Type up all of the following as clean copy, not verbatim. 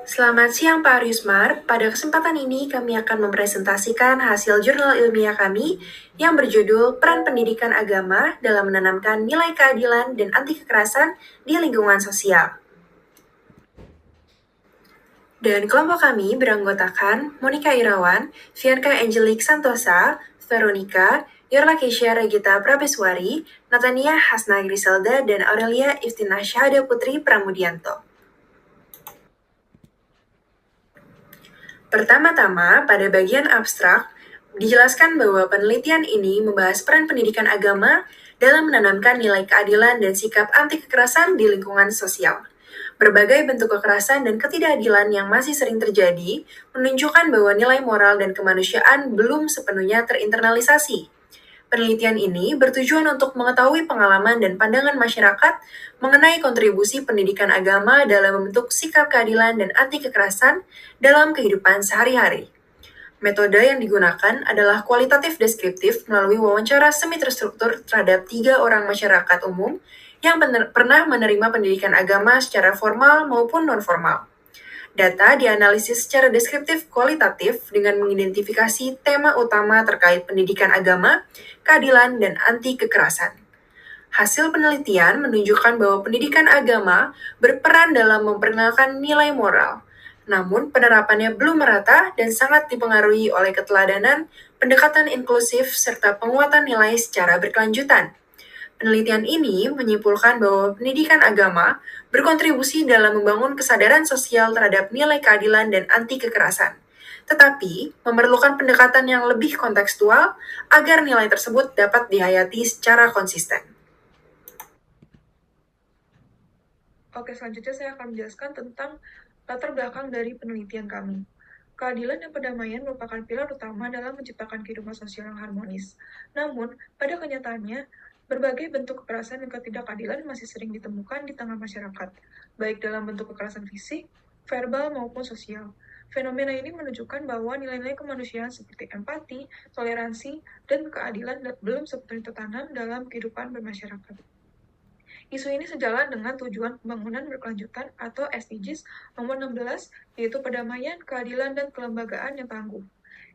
Selamat siang Pak Aryusmar. Pada kesempatan ini kami akan mempresentasikan hasil jurnal ilmiah kami yang berjudul Peran Pendidikan Agama dalam Menanamkan Nilai Keadilan dan Anti Kekerasan di Lingkungan Sosial. Dan kelompok kami beranggotakan Monica Irawan, Fianca Angelique Santosa, Veronica, Yorla Keisha Regita Prabeswari, Natania Hasna Griselda, dan Aurelia Iftina Syahada Putri Pramudianto. Pertama-tama, pada bagian abstrak, dijelaskan bahwa penelitian ini membahas peran pendidikan agama dalam menanamkan nilai keadilan dan sikap anti kekerasan di lingkungan sosial. Berbagai bentuk kekerasan dan ketidakadilan yang masih sering terjadi menunjukkan bahwa nilai moral dan kemanusiaan belum sepenuhnya terinternalisasi. Penelitian ini bertujuan untuk mengetahui pengalaman dan pandangan masyarakat mengenai kontribusi pendidikan agama dalam membentuk sikap keadilan dan anti kekerasan dalam kehidupan sehari-hari. Metode yang digunakan adalah kualitatif deskriptif melalui wawancara semi terstruktur terhadap 3 orang masyarakat umum yang pernah menerima pendidikan agama secara formal maupun non-formal. Data dianalisis secara deskriptif kualitatif dengan mengidentifikasi tema utama terkait pendidikan agama, keadilan, dan anti kekerasan. Hasil penelitian menunjukkan bahwa pendidikan agama berperan dalam memperkenalkan nilai moral, namun penerapannya belum merata dan sangat dipengaruhi oleh keteladanan, pendekatan inklusif, serta penguatan nilai secara berkelanjutan. Penelitian ini menyimpulkan bahwa pendidikan agama berkontribusi dalam membangun kesadaran sosial terhadap nilai keadilan dan anti kekerasan, tetapi memerlukan pendekatan yang lebih kontekstual agar nilai tersebut dapat dihayati secara konsisten. Oke, selanjutnya saya akan menjelaskan tentang latar belakang dari penelitian kami. Keadilan dan perdamaian merupakan pilar utama dalam menciptakan kehidupan sosial yang harmonis. Namun, pada kenyataannya, berbagai bentuk kekerasan dan ketidakadilan masih sering ditemukan di tengah masyarakat, baik dalam bentuk kekerasan fisik, verbal, maupun sosial. Fenomena ini menunjukkan bahwa nilai-nilai kemanusiaan seperti empati, toleransi, dan keadilan belum sepenuhnya tertanam dalam kehidupan bermasyarakat. Isu ini sejalan dengan tujuan pembangunan berkelanjutan atau SDGs nomor 16, yaitu perdamaian, keadilan, dan kelembagaan yang tangguh.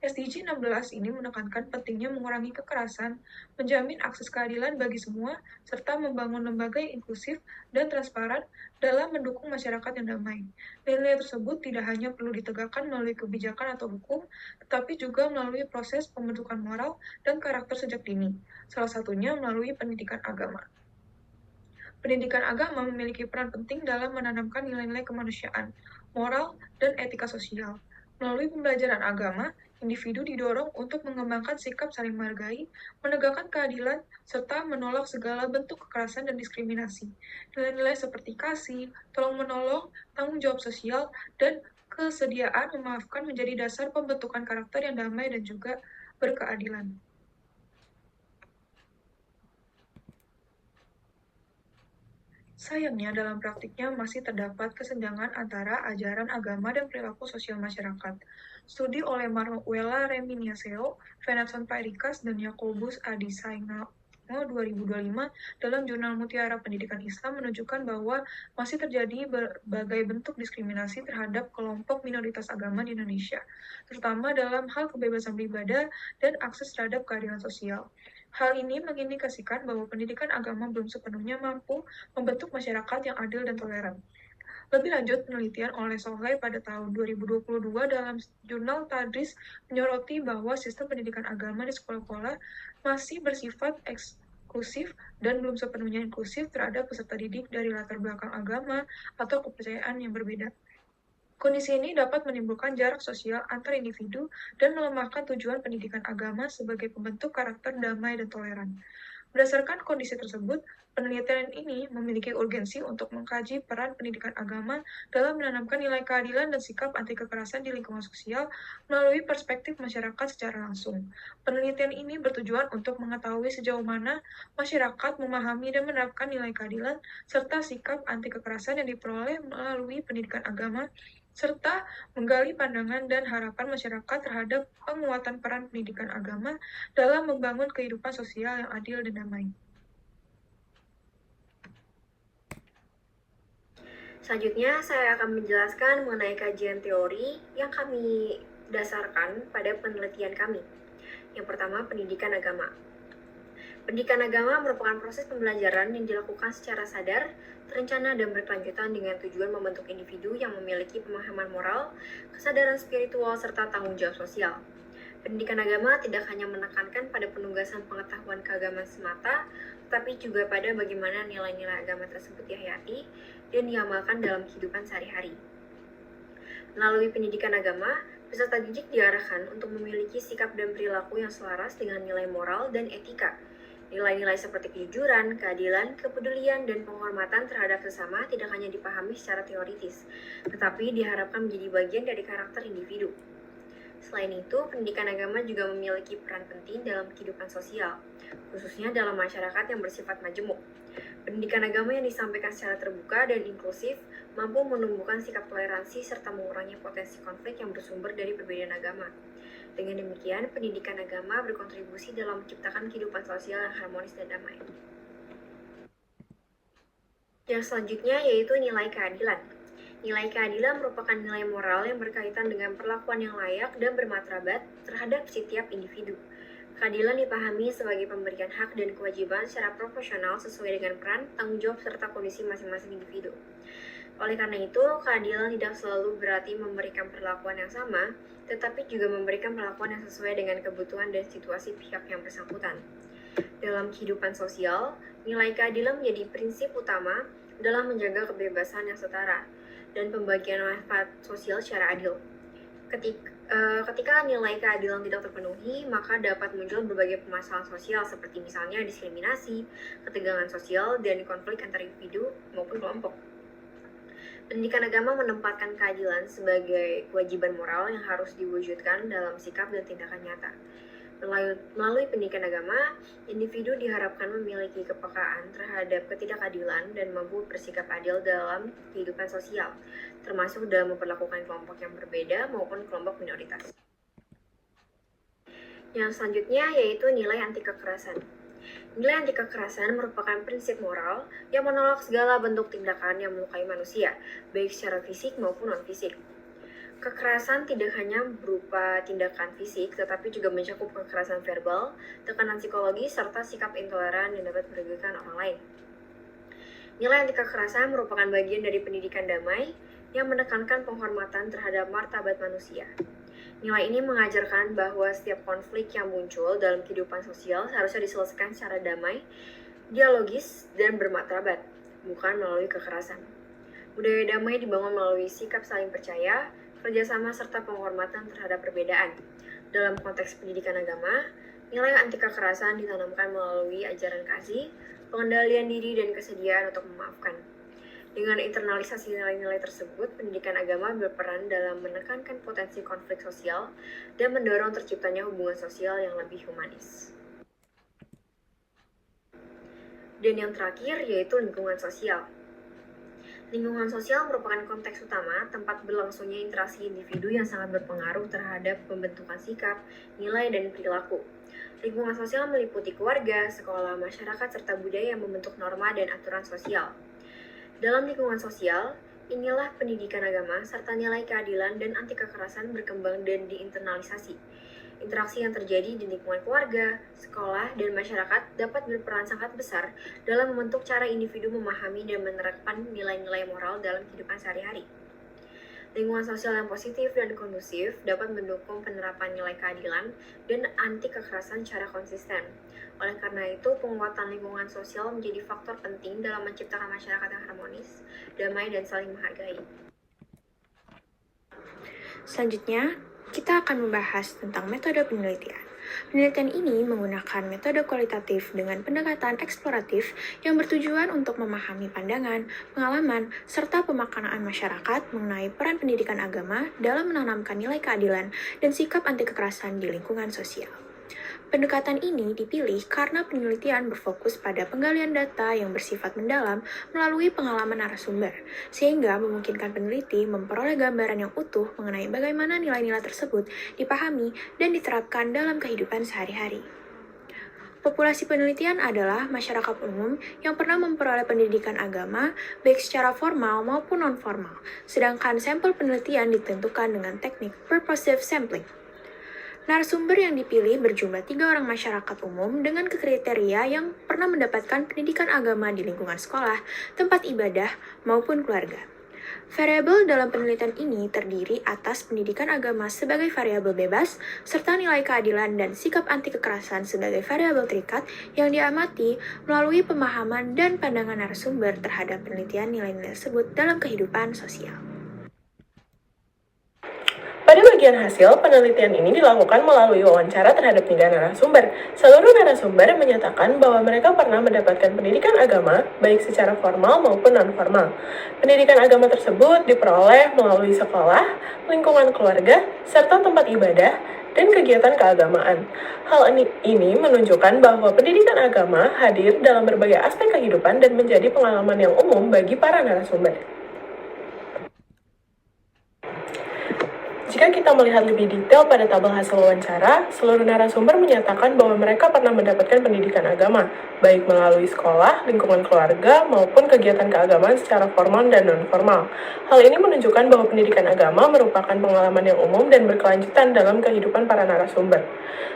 SDG 16 ini menekankan pentingnya mengurangi kekerasan, menjamin akses keadilan bagi semua, serta membangun lembaga yang inklusif dan transparan dalam mendukung masyarakat yang damai. Nilai tersebut tidak hanya perlu ditegakkan melalui kebijakan atau hukum, tetapi juga melalui proses pembentukan moral dan karakter sejak dini, salah satunya melalui pendidikan agama. Pendidikan agama memiliki peran penting dalam menanamkan nilai-nilai kemanusiaan, moral, dan etika sosial. Melalui pembelajaran agama, individu didorong untuk mengembangkan sikap saling menghargai, menegakkan keadilan, serta menolak segala bentuk kekerasan dan diskriminasi. Nilai-nilai seperti kasih, tolong-menolong, tanggung jawab sosial, dan kesediaan memaafkan menjadi dasar pembentukan karakter yang damai dan juga berkeadilan. Sayangnya, dalam praktiknya masih terdapat kesenjangan antara ajaran agama dan perilaku sosial masyarakat. Studi oleh Manuela Reminisceo, Venanson Pairikas, dan Yakobus Adisaino 2025 dalam jurnal Mutiara Pendidikan Islam menunjukkan bahwa masih terjadi berbagai bentuk diskriminasi terhadap kelompok minoritas agama di Indonesia, terutama dalam hal kebebasan beribadah dan akses terhadap keadilan sosial. Hal ini mengindikasikan bahwa pendidikan agama belum sepenuhnya mampu membentuk masyarakat yang adil dan toleran. Lebih lanjut, penelitian oleh Soleh pada tahun 2022 dalam jurnal Tadris menyoroti bahwa sistem pendidikan agama di sekolah-sekolah masih bersifat eksklusif dan belum sepenuhnya inklusif terhadap peserta didik dari latar belakang agama atau kepercayaan yang berbeda. Kondisi ini dapat menimbulkan jarak sosial antar individu dan melemahkan tujuan pendidikan agama sebagai pembentuk karakter damai dan toleran. Berdasarkan kondisi tersebut, penelitian ini memiliki urgensi untuk mengkaji peran pendidikan agama dalam menanamkan nilai keadilan dan sikap anti kekerasan di lingkungan sosial melalui perspektif masyarakat secara langsung. Penelitian ini bertujuan untuk mengetahui sejauh mana masyarakat memahami dan menerapkan nilai keadilan serta sikap anti kekerasan yang diperoleh melalui pendidikan agama serta menggali pandangan dan harapan masyarakat terhadap penguatan peran pendidikan agama dalam membangun kehidupan sosial yang adil dan damai. Selanjutnya, saya akan menjelaskan mengenai kajian teori yang kami dasarkan pada penelitian kami. Yang pertama, pendidikan agama. Pendidikan agama merupakan proses pembelajaran yang dilakukan secara sadar, terencana, dan berkelanjutan dengan tujuan membentuk individu yang memiliki pemahaman moral, kesadaran spiritual, serta tanggung jawab sosial. Pendidikan agama tidak hanya menekankan pada penugasan pengetahuan keagamaan semata, tetapi juga pada bagaimana nilai-nilai agama tersebut dihayati dan diamalkan dalam kehidupan sehari-hari. Melalui pendidikan agama, peserta didik diarahkan untuk memiliki sikap dan perilaku yang selaras dengan nilai moral dan etika. Nilai-nilai seperti kejujuran, keadilan, kepedulian, dan penghormatan terhadap sesama tidak hanya dipahami secara teoritis, tetapi diharapkan menjadi bagian dari karakter individu. Selain itu, pendidikan agama juga memiliki peran penting dalam kehidupan sosial, khususnya dalam masyarakat yang bersifat majemuk. Pendidikan agama yang disampaikan secara terbuka dan inklusif mampu menumbuhkan sikap toleransi serta mengurangi potensi konflik yang bersumber dari perbedaan agama. Dengan demikian, pendidikan agama berkontribusi dalam menciptakan kehidupan sosial yang harmonis dan damai. Yang selanjutnya yaitu nilai keadilan. Nilai keadilan merupakan nilai moral yang berkaitan dengan perlakuan yang layak dan bermartabat terhadap setiap individu. Keadilan dipahami sebagai pemberian hak dan kewajiban secara proporsional sesuai dengan peran, tanggung jawab, serta kondisi masing-masing individu. Oleh karena itu, keadilan tidak selalu berarti memberikan perlakuan yang sama, tetapi juga memberikan perlakuan yang sesuai dengan kebutuhan dan situasi pihak yang bersangkutan. Dalam kehidupan sosial, nilai keadilan menjadi prinsip utama dalam menjaga kebebasan yang setara dan pembagian manfaat sosial secara adil. Ketika nilai keadilan tidak terpenuhi, maka dapat muncul berbagai permasalahan sosial seperti misalnya diskriminasi, ketegangan sosial, dan konflik antar individu maupun kelompok. Pendidikan agama menempatkan keadilan sebagai kewajiban moral yang harus diwujudkan dalam sikap dan tindakan nyata. Melalui pendidikan agama, individu diharapkan memiliki kepekaan terhadap ketidakadilan dan mampu bersikap adil dalam kehidupan sosial, termasuk dalam memperlakukan kelompok yang berbeda maupun kelompok minoritas. Yang selanjutnya yaitu nilai anti kekerasan. Nilai anti kekerasan merupakan prinsip moral yang menolak segala bentuk tindakan yang melukai manusia, baik secara fisik maupun non-fisik. Kekerasan tidak hanya berupa tindakan fisik, tetapi juga mencakup kekerasan verbal, tekanan psikologis, serta sikap intoleran yang dapat merugikan orang lain. Nilai anti kekerasan merupakan bagian dari pendidikan damai yang menekankan penghormatan terhadap martabat manusia. Nilai ini mengajarkan bahwa setiap konflik yang muncul dalam kehidupan sosial seharusnya diselesaikan secara damai, dialogis, dan bermartabat, bukan melalui kekerasan. Budaya damai dibangun melalui sikap saling percaya, kerjasama, serta penghormatan terhadap perbedaan. Dalam konteks pendidikan agama, nilai anti kekerasan ditanamkan melalui ajaran kasih, pengendalian diri, dan kesediaan untuk memaafkan. Dengan internalisasi nilai-nilai tersebut, pendidikan agama berperan dalam menekankan potensi konflik sosial dan mendorong terciptanya hubungan sosial yang lebih humanis. Dan yang terakhir yaitu lingkungan sosial. Lingkungan sosial merupakan konteks utama tempat berlangsungnya interaksi individu yang sangat berpengaruh terhadap pembentukan sikap, nilai, dan perilaku. Lingkungan sosial meliputi keluarga, sekolah, masyarakat, serta budaya yang membentuk norma dan aturan sosial. Dalam lingkungan sosial, inilah pendidikan agama serta nilai keadilan dan anti kekerasan berkembang dan diinternalisasi. Interaksi yang terjadi di lingkungan keluarga, sekolah, dan masyarakat dapat berperan sangat besar dalam membentuk cara individu memahami dan menerapkan nilai-nilai moral dalam kehidupan sehari-hari. Lingkungan sosial yang positif dan kondusif dapat mendukung penerapan nilai keadilan dan anti kekerasan secara konsisten. Oleh karena itu, penguatan lingkungan sosial menjadi faktor penting dalam menciptakan masyarakat yang harmonis, damai, dan saling menghargai. Selanjutnya, kita akan membahas tentang metode penelitian. Penelitian ini menggunakan metode kualitatif dengan pendekatan eksploratif yang bertujuan untuk memahami pandangan, pengalaman, serta pemaknaan masyarakat mengenai peran pendidikan agama dalam menanamkan nilai keadilan dan sikap anti kekerasan di lingkungan sosial. Pendekatan ini dipilih karena penelitian berfokus pada penggalian data yang bersifat mendalam melalui pengalaman narasumber, sehingga memungkinkan peneliti memperoleh gambaran yang utuh mengenai bagaimana nilai-nilai tersebut dipahami dan diterapkan dalam kehidupan sehari-hari. Populasi penelitian adalah masyarakat umum yang pernah memperoleh pendidikan agama, baik secara formal maupun non-formal, sedangkan sampel penelitian ditentukan dengan teknik purposive sampling. Narasumber yang dipilih berjumlah 3 orang masyarakat umum dengan kriteria yang pernah mendapatkan pendidikan agama di lingkungan sekolah, tempat ibadah, maupun keluarga. Variabel dalam penelitian ini terdiri atas pendidikan agama sebagai variabel bebas, serta nilai keadilan dan sikap anti kekerasan sebagai variabel terikat yang diamati melalui pemahaman dan pandangan narasumber terhadap penelitian nilai-nilai tersebut dalam kehidupan sosial. Pada bagian hasil, penelitian ini dilakukan melalui wawancara terhadap 3 narasumber. Seluruh narasumber menyatakan bahwa mereka pernah mendapatkan pendidikan agama, baik secara formal maupun non-formal. Pendidikan agama tersebut diperoleh melalui sekolah, lingkungan keluarga, serta tempat ibadah, dan kegiatan keagamaan. Hal ini menunjukkan bahwa pendidikan agama hadir dalam berbagai aspek kehidupan dan menjadi pengalaman yang umum bagi para narasumber. Jika kita melihat lebih detail pada tabel hasil wawancara, seluruh narasumber menyatakan bahwa mereka pernah mendapatkan pendidikan agama, baik melalui sekolah, lingkungan keluarga, maupun kegiatan keagamaan secara formal dan non-formal. Hal ini menunjukkan bahwa pendidikan agama merupakan pengalaman yang umum dan berkelanjutan dalam kehidupan para narasumber.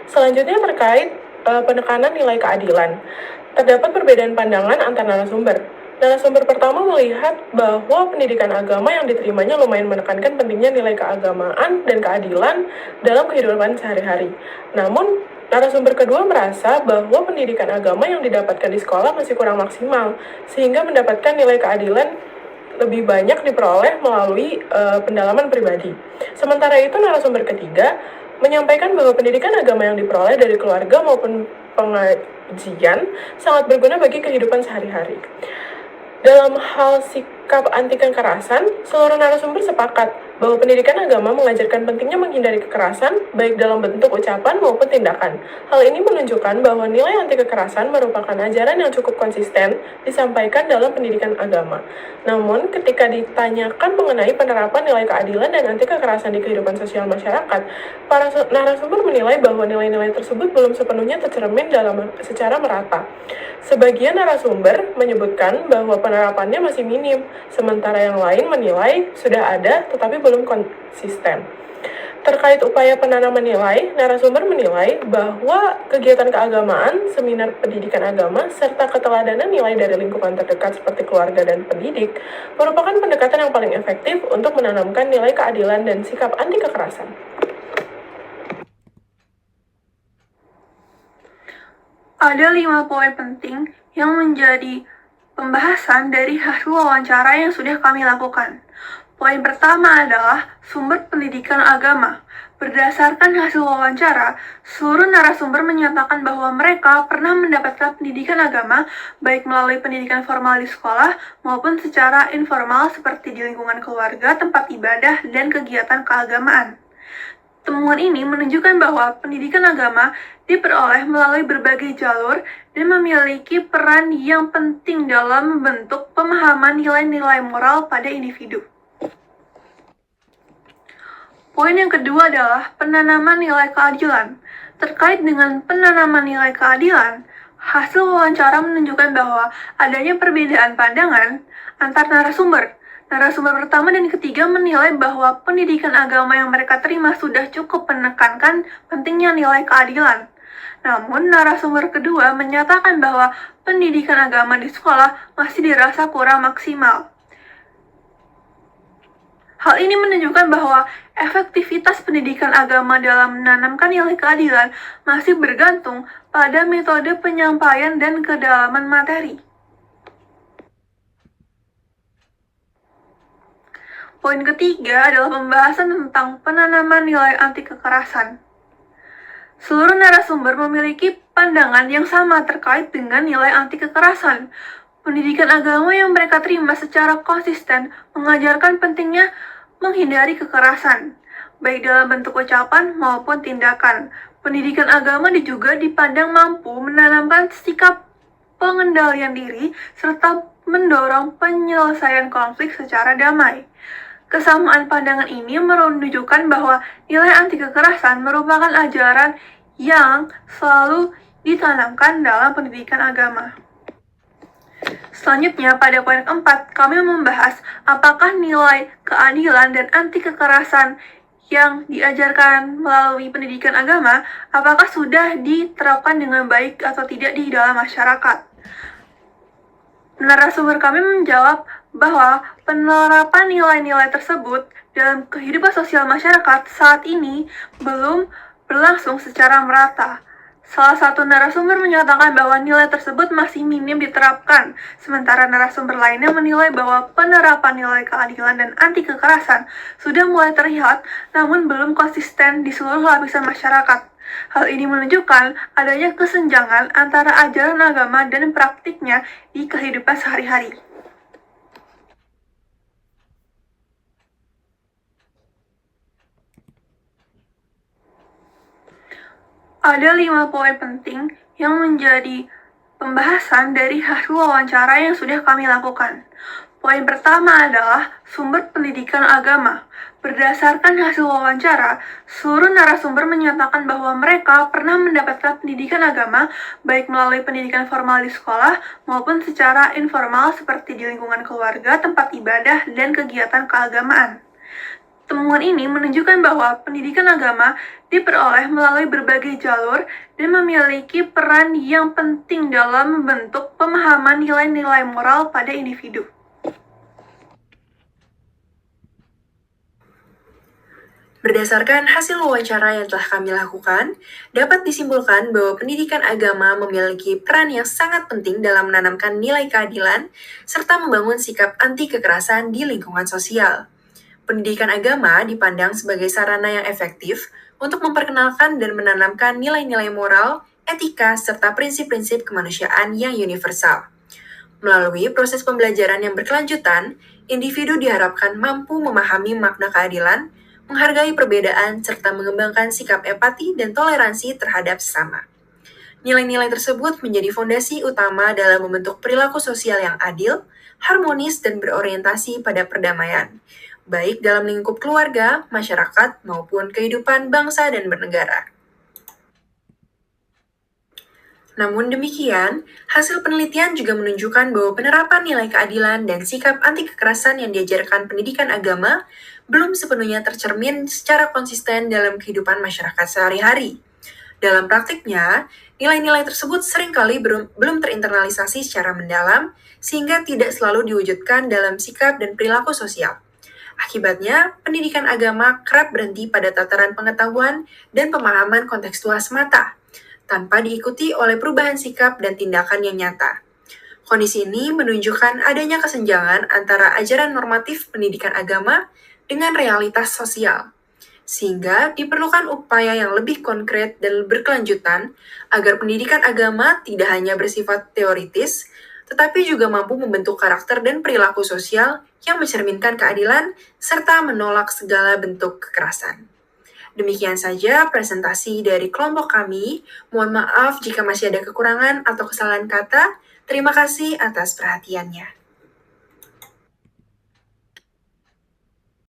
Selanjutnya terkait penekanan nilai keadilan. Terdapat perbedaan pandangan antar narasumber. Narasumber pertama melihat bahwa pendidikan agama yang diterimanya lumayan menekankan pentingnya nilai keagamaan dan keadilan dalam kehidupan sehari-hari. Namun, narasumber kedua merasa bahwa pendidikan agama yang didapatkan di sekolah masih kurang maksimal, sehingga mendapatkan nilai keadilan lebih banyak diperoleh melalui pendalaman pribadi. Sementara itu, narasumber ketiga menyampaikan bahwa pendidikan agama yang diperoleh dari keluarga maupun pengajian sangat berguna bagi kehidupan sehari-hari. Dalam hal sikap anti kekerasan, seluruh narasumber sepakat bahwa pendidikan agama mengajarkan pentingnya menghindari kekerasan, baik dalam bentuk ucapan maupun tindakan. Hal ini menunjukkan bahwa nilai anti kekerasan merupakan ajaran yang cukup konsisten disampaikan dalam pendidikan agama. Namun, ketika ditanyakan mengenai penerapan nilai keadilan dan anti kekerasan di kehidupan sosial masyarakat, para narasumber menilai bahwa nilai-nilai tersebut belum sepenuhnya tercermin secara merata. Sebagian narasumber menyebutkan bahwa penerapannya masih minim, sementara yang lain menilai sudah ada tetapi belum konsisten. Terkait upaya penanaman nilai, narasumber menilai bahwa kegiatan keagamaan, seminar pendidikan agama, serta keteladanan nilai dari lingkungan terdekat seperti keluarga dan pendidik merupakan pendekatan yang paling efektif untuk menanamkan nilai keadilan dan sikap anti kekerasan. Ada 5 poin penting yang menjadi pembahasan dari hasil wawancara yang sudah kami lakukan. Poin pertama adalah sumber pendidikan agama. Berdasarkan hasil wawancara, seluruh narasumber menyatakan bahwa mereka pernah mendapatkan pendidikan agama baik melalui pendidikan formal di sekolah maupun secara informal seperti di lingkungan keluarga, tempat ibadah, dan kegiatan keagamaan. Temuan ini menunjukkan bahwa pendidikan agama diperoleh melalui berbagai jalur dan memiliki peran yang penting dalam membentuk pemahaman nilai-nilai moral pada individu. Poin yang kedua adalah penanaman nilai keadilan. Terkait dengan penanaman nilai keadilan, hasil wawancara menunjukkan bahwa adanya perbedaan pandangan antar narasumber. Narasumber pertama dan ketiga menilai bahwa pendidikan agama yang mereka terima sudah cukup menekankan pentingnya nilai keadilan. Namun, narasumber kedua menyatakan bahwa pendidikan agama di sekolah masih dirasa kurang maksimal. Hal ini menunjukkan bahwa efektivitas pendidikan agama dalam menanamkan nilai keadilan masih bergantung pada metode penyampaian dan kedalaman materi. Poin ketiga adalah pembahasan tentang penanaman nilai anti kekerasan. Seluruh narasumber memiliki pandangan yang sama terkait dengan nilai anti kekerasan. Pendidikan agama yang mereka terima secara konsisten mengajarkan pentingnya menghindari kekerasan, baik dalam bentuk ucapan maupun tindakan. Pendidikan agama juga dipandang mampu menanamkan sikap pengendalian diri serta mendorong penyelesaian konflik secara damai. Kesamaan pandangan ini menunjukkan bahwa nilai anti kekerasan merupakan ajaran yang selalu ditanamkan dalam pendidikan agama. Selanjutnya, pada poin keempat, kami membahas apakah nilai keadilan dan anti kekerasan yang diajarkan melalui pendidikan agama, apakah sudah diterapkan dengan baik atau tidak di dalam masyarakat. Narasumber kami menjawab bahwa penerapan nilai-nilai tersebut dalam kehidupan sosial masyarakat saat ini belum berlangsung secara merata. Salah satu narasumber menyatakan bahwa nilai tersebut masih minim diterapkan, sementara narasumber lainnya menilai bahwa penerapan nilai keadilan dan anti kekerasan sudah mulai terlihat, namun belum konsisten di seluruh lapisan masyarakat. Hal ini menunjukkan adanya kesenjangan antara ajaran agama dan praktiknya di kehidupan sehari-hari. Ada 5 poin penting yang menjadi pembahasan dari hasil wawancara yang sudah kami lakukan. Poin pertama adalah sumber pendidikan agama. Berdasarkan hasil wawancara, seluruh narasumber menyatakan bahwa mereka pernah mendapatkan pendidikan agama baik melalui pendidikan formal di sekolah maupun secara informal seperti di lingkungan keluarga, tempat ibadah, dan kegiatan keagamaan. Temuan ini menunjukkan bahwa pendidikan agama diperoleh melalui berbagai jalur dan memiliki peran yang penting dalam membentuk pemahaman nilai-nilai moral pada individu. Berdasarkan hasil wawancara yang telah kami lakukan, dapat disimpulkan bahwa pendidikan agama memiliki peran yang sangat penting dalam menanamkan nilai keadilan serta membangun sikap anti kekerasan di lingkungan sosial. Pendidikan agama dipandang sebagai sarana yang efektif untuk memperkenalkan dan menanamkan nilai-nilai moral, etika, serta prinsip-prinsip kemanusiaan yang universal. Melalui proses pembelajaran yang berkelanjutan, individu diharapkan mampu memahami makna keadilan, menghargai perbedaan, serta mengembangkan sikap empati dan toleransi terhadap sesama. Nilai-nilai tersebut menjadi fondasi utama dalam membentuk perilaku sosial yang adil, harmonis, dan berorientasi pada perdamaian, baik dalam lingkup keluarga, masyarakat, maupun kehidupan bangsa dan bernegara. Namun demikian, hasil penelitian juga menunjukkan bahwa penerapan nilai keadilan dan sikap anti kekerasan yang diajarkan pendidikan agama belum sepenuhnya tercermin secara konsisten dalam kehidupan masyarakat sehari-hari. Dalam praktiknya, nilai-nilai tersebut seringkali belum terinternalisasi secara mendalam, sehingga tidak selalu diwujudkan dalam sikap dan perilaku sosial. Akibatnya, pendidikan agama kerap berhenti pada tataran pengetahuan dan pemahaman kontekstual semata, tanpa diikuti oleh perubahan sikap dan tindakan yang nyata. Kondisi ini menunjukkan adanya kesenjangan antara ajaran normatif pendidikan agama dengan realitas sosial, sehingga diperlukan upaya yang lebih konkret dan berkelanjutan agar pendidikan agama tidak hanya bersifat teoritis, tetapi juga mampu membentuk karakter dan perilaku sosial yang mencerminkan keadilan serta menolak segala bentuk kekerasan. Demikian saja presentasi dari kelompok kami. Mohon maaf jika masih ada kekurangan atau kesalahan kata. Terima kasih atas perhatiannya.